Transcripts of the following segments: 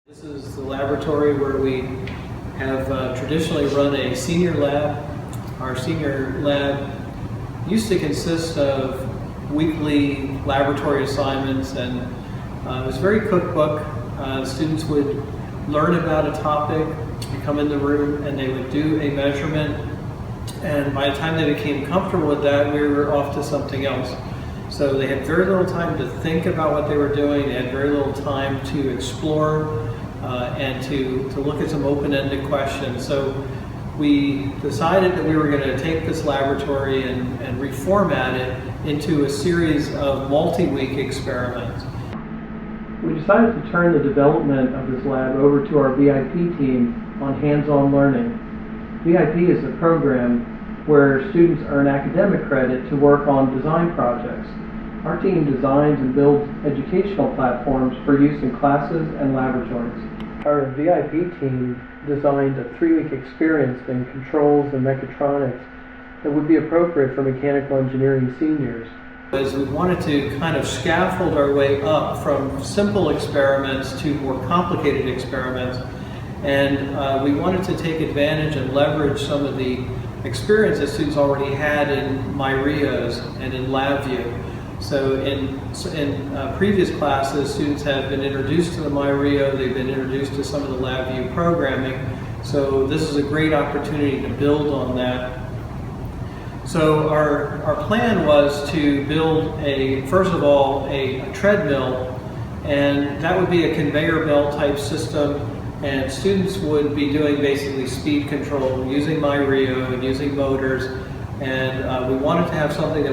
This is the laboratory where we have traditionally run a senior lab. Our senior lab used to consist of weekly laboratory assignments, and it was very cookbook. Students would learn about a topic, come in the room, and they would do a measurement, and by the time they became comfortable with that, we were off to something else. So they had very little time to think about what they were doing. They had very little time to explore and to look at some open-ended questions. So we decided that we were going to take this laboratory and reformat it into a series of multi-week experiments. We decided to turn the development of this lab over to our VIP team on hands-on learning. VIP is a program where students earn academic credit to work on design projects. Our team designs and builds educational platforms for use in classes and laboratories. Our VIP team designed a 3-week experience in controls and mechatronics that would be appropriate for mechanical engineering seniors. As we wanted to kind of scaffold our way up from simple experiments to more complicated experiments, and we wanted to take advantage and leverage some of the experience that students already had in myRIOs and in LabVIEW. So in previous classes, students have been introduced to the myRIO, they've been introduced to some of the LabVIEW programming, so this is a great opportunity to build on that. So our plan was to build first of all, a treadmill, and that would be a conveyor belt type system, and students would be doing basically speed control using myRIO and using motors. And we wanted to have something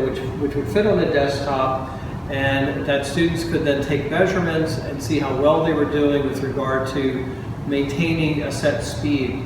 which would fit on a desktop, and that students could then take measurements and see how well they were doing with regard to maintaining a set speed.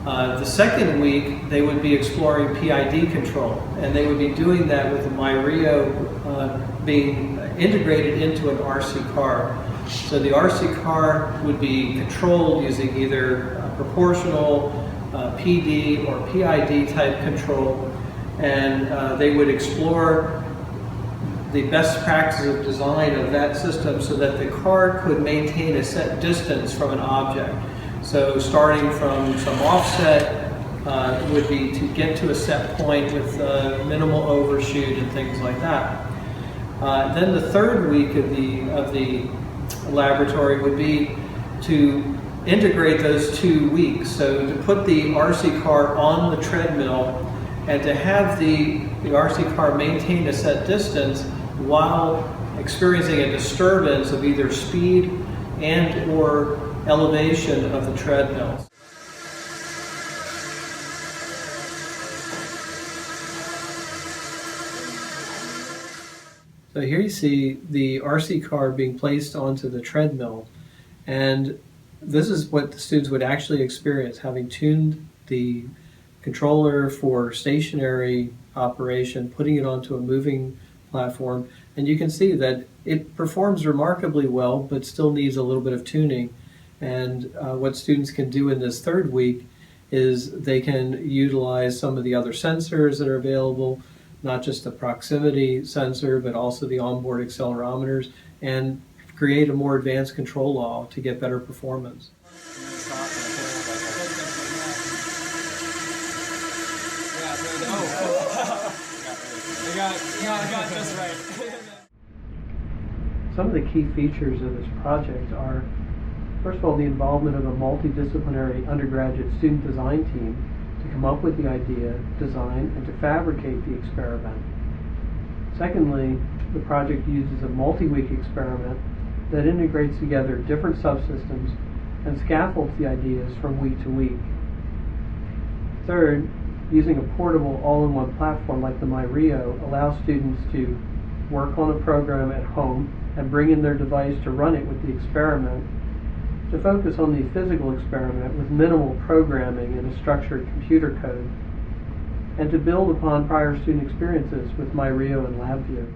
The second week, they would be exploring PID control, and they would be doing that with the myRIO being integrated into an RC car. So the RC car would be controlled using either proportional, PD, or PID type control, and they would explore the best practices of design of that system so that the car could maintain a set distance from an object. So starting from some offset would be to get to a set point with minimal overshoot and things like that. Then the third week of the laboratory would be to integrate those 2 weeks. So to put the RC car on the treadmill and to have the RC car maintain a set distance while experiencing a disturbance of either speed and or elevation of the treadmill. So here you see the RC car being placed onto the treadmill, and this is what the students would actually experience, having tuned the controller for stationary operation, putting it onto a moving platform, and you can see that it performs remarkably well but still needs a little bit of tuning. And what students can do in this third week is they can utilize some of the other sensors that are available, not just the proximity sensor, but also the onboard accelerometers, and create a more advanced control law to get better performance. I got this right. Some of the key features of this project are, first of all, the involvement of a multidisciplinary undergraduate student design team to come up with the idea, design, and to fabricate the experiment. Secondly, the project uses a multi-week experiment that integrates together different subsystems and scaffolds the ideas from week to week. Third, using a portable all-in-one platform like the myRIO allows students to work on a program at home and bring in their device to run it with the experiment, to focus on the physical experiment with minimal programming and a structured computer code, and to build upon prior student experiences with myRIO and LabVIEW.